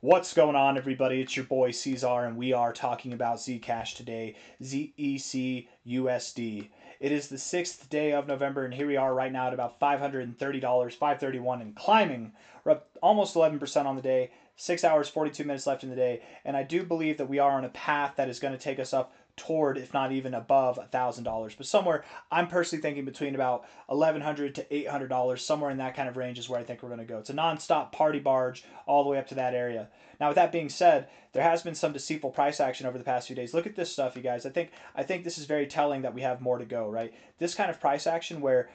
What's going on, everybody? It's your boy C-Zar, and we are talking about Zcash today, ZEC USD. It is the 6th day of November, and here we are right now at about $530, $531, and climbing. We're up almost 11% on the day, 6 hours, 42 minutes left in the day, and I do believe that we are on a path that is going to take us up toward, if not even above, $1,000. But somewhere, I'm personally thinking between about $1,100 to $800, somewhere in that kind of range is where I think we're going to go. It's a non-stop party barge all the way up to that area. Now, with that being said, there has been some deceitful price action over the past few days. Look at this stuff, you guys. I think this is very telling that we have more to go, right? This kind of price action where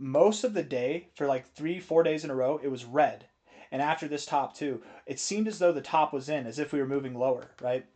most of the day, for like 3-4 days in a row, it was red. And after this top too, it seemed as though the top was in, as if we were moving lower, right?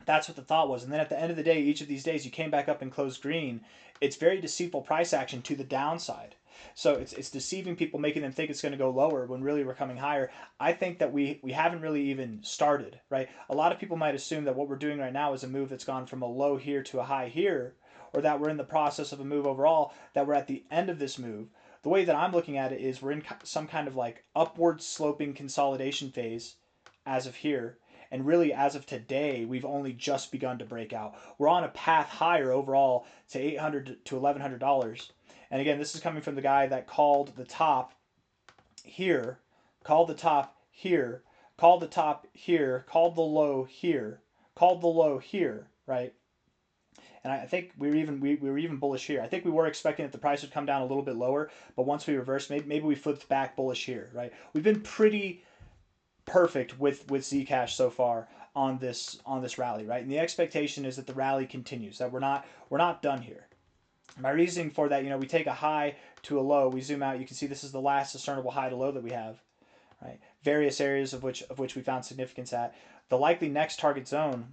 That's what the thought was. And then at the end of the day, each of these days, you came back up and closed green. It's very deceitful price action to the downside. So it's deceiving people, making them think it's going to go lower when really we're coming higher. I think that we haven't really even started, right? A lot of people might assume that what we're doing right now is a move that's gone from a low here to a high here, or that we're in the process of a move overall, that we're at the end of this move. The way that I'm looking at it is we're in some kind of like upward sloping consolidation phase as of here. And really, as of today, we've only just begun to break out. We're on a path higher overall to $800 to $1,100. And again, this is coming from the guy that called the top here, called the top here, called the top here, called the low here, called the low here, right? And I think we were even bullish here. I think we were expecting that the price would come down a little bit lower, but once we reversed, maybe we flipped back bullish here, right? We've been pretty perfect with Zcash so far on this rally, right? And the expectation is that the rally continues, that we're not done here. My reasoning for that, we take a high to a low, we zoom out, you can see this is the last discernible high to low that we have, right? Various areas of which we found significance at. The likely next target zone,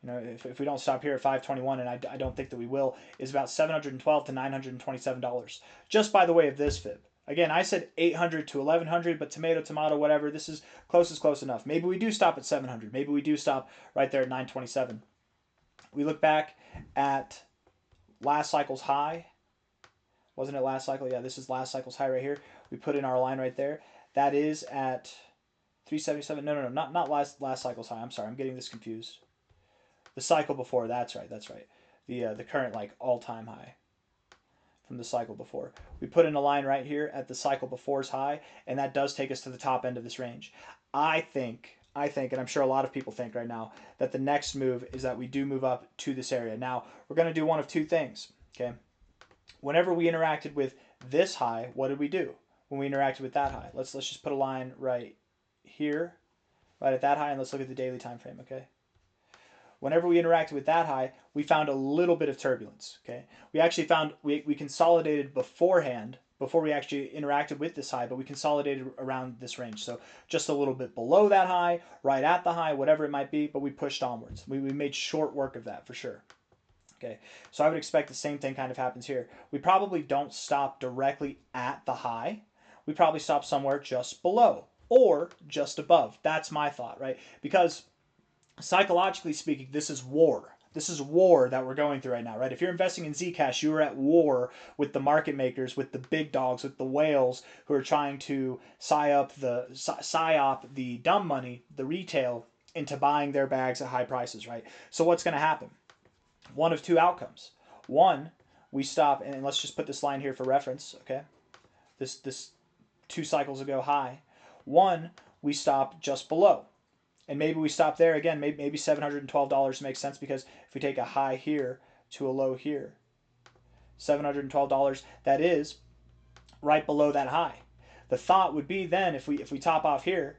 if we don't stop here at 521, and I don't think that we will, is about $712 to $927, just by the way of this fib. Again, I said 800 to 1100, but tomato, whatever. This is close enough. Maybe we do stop at 700. Maybe we do stop right there at 927. We look back at last cycle's high. Wasn't it last cycle? Yeah, this is last cycle's high right here. We put in our line right there. That is at 377. No, not last cycle's high. I'm sorry, I'm getting this confused. The cycle before. That's right. The current like all-time high from the cycle before. We put in a line right here at the cycle before's high, and that does take us to the top end of this range. I think, and I'm sure a lot of people think right now, that the next move is that we do move up to this area. Now, we're going to do one of two things, okay? Whenever we interacted with this high, what did we do when we interacted with that high? Let's just put a line right here, right at that high, and let's look at the daily time frame, okay? Whenever we interacted with that high, we found a little bit of turbulence, okay? We actually found, we consolidated beforehand, before we actually interacted with this high, but we consolidated around this range. So just a little bit below that high, right at the high, whatever it might be, but we pushed onwards. We made short work of that for sure. Okay, so I would expect the same thing kind of happens here. We probably don't stop directly at the high. We probably stop somewhere just below or just above. That's my thought, right? Because psychologically speaking, this is war. This is war that we're going through right now, right? If you're investing in Zcash, you are at war with the market makers, with the big dogs, with the whales who are trying to psyop the dumb money, the retail, into buying their bags at high prices, right? So what's going to happen? One of two outcomes. One, we stop, and let's just put this line here for reference, okay? This 2 cycles ago high. One, we stop just below. And maybe we stop there again. Maybe $712 makes sense, because if we take a high here to a low here, $712, that is right below that high. The thought would be then, if we top off here,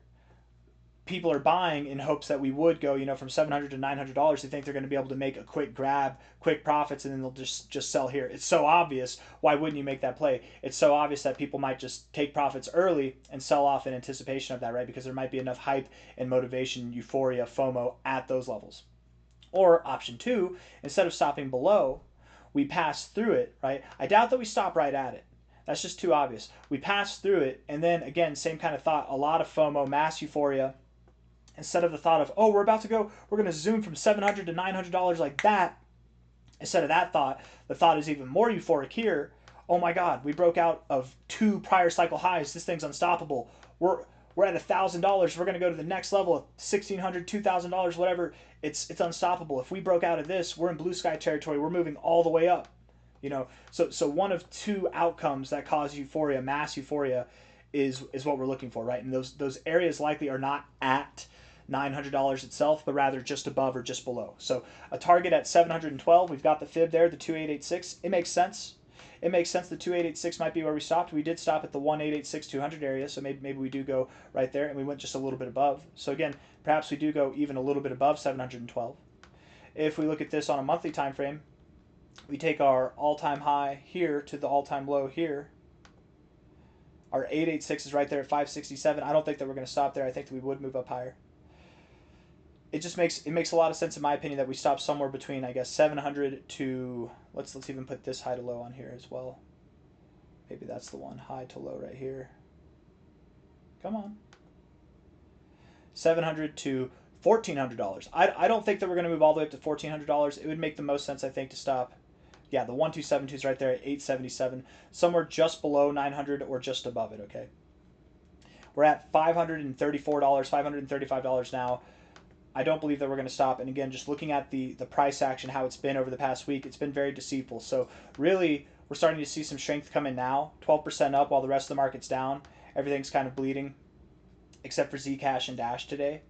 people are buying in hopes that we would go, from $700 to $900. They think they're going to be able to make a quick grab, quick profits, and then they'll just sell here. It's so obvious. Why wouldn't you make that play? It's so obvious that people might just take profits early and sell off in anticipation of that, right? Because there might be enough hype and motivation, euphoria, FOMO at those levels. Or option 2, instead of stopping below, we pass through it, right? I doubt that we stop right at it. That's just too obvious. We pass through it, and then again, same kind of thought, a lot of FOMO, mass euphoria. Instead of the thought of, oh, we're going to zoom from $700 to $900 like that. Instead of that thought, the thought is even more euphoric here. Oh my God, we broke out of 2 prior cycle highs. This thing's unstoppable. we're at $1,000. We're going to go to the next level of $1,600, $2,000, whatever. It's unstoppable. If we broke out of this, we're in blue sky territory. We're moving all the way up. You know, so one of two outcomes that cause euphoria, mass euphoria, is what we're looking for, right? And those areas likely are not at $900 itself, but rather just above or just below. So a target at 712, we've got the fib there, the 2886. It makes sense. It makes sense the 2886 might be where we stopped. We did stop at the 1886-200 area, so maybe we do go right there, and we went just a little bit above. So again, perhaps we do go even a little bit above 712. If we look at this on a monthly time frame, we take our all-time high here to the all-time low here. Our 886 is right there at 567. I don't think that we're going to stop there. I think that we would move up higher. It makes a lot of sense in my opinion that we stop somewhere between, I guess, 700 to, let's even put this high to low on here as well. Maybe that's the one, high to low right here. Come on. 700 to $1,400. I don't think that we're going to move all the way up to $1,400. It would make the most sense, I think, to stop. Yeah, the 1272 is right there at 877, somewhere just below 900 or just above it, okay? We're at $534, $535 now. I don't believe that we're going to stop. And again, just looking at the price action, how it's been over the past week, it's been very deceitful. So really, we're starting to see some strength come in now. 12% up while the rest of the market's down. Everything's kind of bleeding, except for Zcash and Dash today.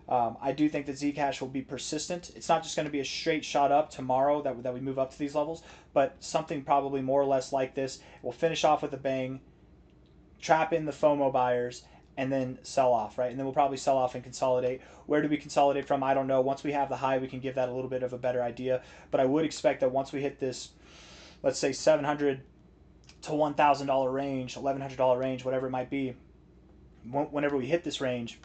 I do think that Zcash will be persistent. It's not just going to be a straight shot up tomorrow that we move up to these levels, but something probably more or less like this. We'll finish off with a bang, trap in the FOMO buyers, and then sell off, right? And then we'll probably sell off and consolidate. Where do we consolidate from? I don't know. Once we have the high, we can give that a little bit of a better idea. But I would expect that once we hit this, let's say $700 to $1,000 range, $1,100 range, whatever it might be, whenever we hit this range,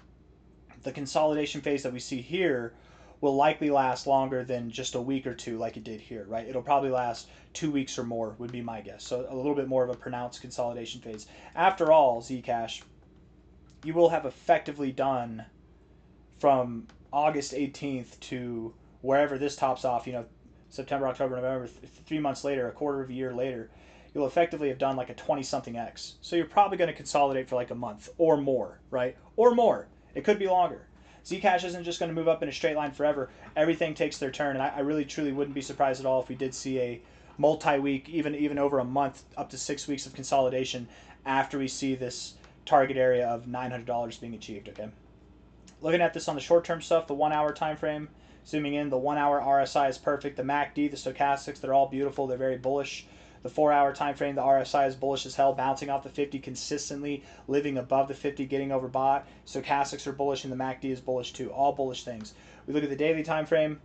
the consolidation phase that we see here will likely last longer than just a week or two like it did here, right? It'll probably last 2 weeks or more would be my guess. So a little bit more of a pronounced consolidation phase. After all, Zcash, you will have effectively done from August 18th to wherever this tops off, you know, September, October, November, 3 months later, a quarter of a year later, you'll effectively have done like a 20-something X. So you're probably going to consolidate for like a month or more, right? Or more. It could be longer. Zcash isn't just going to move up in a straight line forever. Everything takes their turn, and I really, truly wouldn't be surprised at all if we did see a multi-week, even over a month, up to 6 weeks of consolidation after we see this target area of $900 being achieved, okay? Looking at this on the short-term stuff, the 1 hour time frame, zooming in, the 1 hour RSI is perfect. The MACD, the stochastics, they're all beautiful. They're very bullish. The 4 hour time frame, the RSI is bullish as hell, bouncing off the 50 consistently, living above the 50, getting overbought. Stochastics are bullish, and the MACD is bullish too. All bullish things. We look at the daily time frame,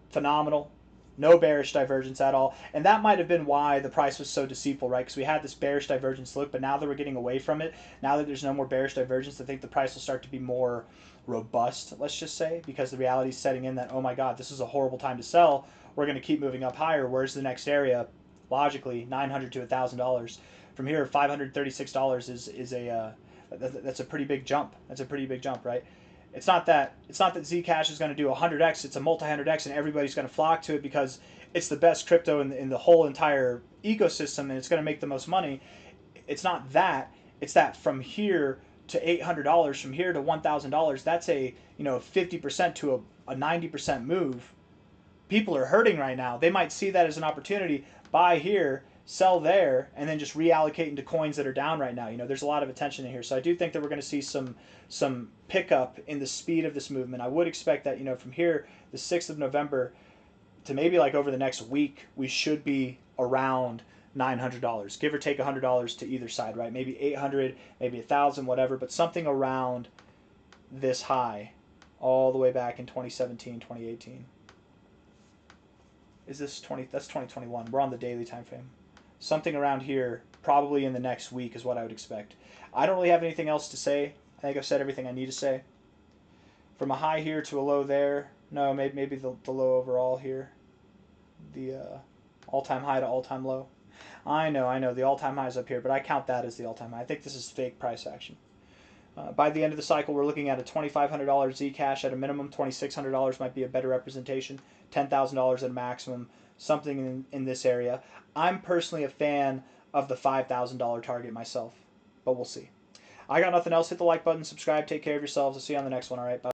phenomenal. No bearish divergence at all. And that might have been why the price was so deceitful, right? Because we had this bearish divergence look, but now that we're getting away from it, now that there's no more bearish divergence, I think the price will start to be more robust, let's just say, because the reality is setting in that, oh my God, this is a horrible time to sell. We're going to keep moving up higher. Where's the next area? Logically, $900 to $1,000. From here, $536 is that's a pretty big jump. That's a pretty big jump, right? It's not that Zcash is going to do 100x. It's a multi-100x, and everybody's going to flock to it because it's the best crypto in the whole entire ecosystem, and it's going to make the most money. It's not that. It's that from here to $800, from here to $1,000, that's a 50% to a 90% move. People are hurting right now. They might see that as an opportunity. Buy here, sell there, and then just reallocate into coins that are down right now. There's a lot of attention in here. So I do think that we're going to see some pickup in the speed of this movement. I would expect that, from here, the 6th of November, to maybe like over the next week, we should be around $900, give or take $100 to either side, right? Maybe 800, maybe 1,000, whatever, but something around this high all the way back in 2017, 2018. Is this 20? That's 2021. We're on the daily time frame. Something around here, probably in the next week, is what I would expect. I don't really have anything else to say. I think I've said everything I need to say. From a high here to a low there. No, maybe the low overall here. The all-time high to all-time low. I know. The all-time high is up here, but I count that as the all-time high. I think this is fake price action. By the end of the cycle, we're looking at a $2,500 Zcash at a minimum. $2,600 might be a better representation. $10,000 at a maximum. Something in this area. I'm personally a fan of the $5,000 target myself, but we'll see. I got nothing else. Hit the like button, subscribe, take care of yourselves. I'll see you on the next one. All right, bye.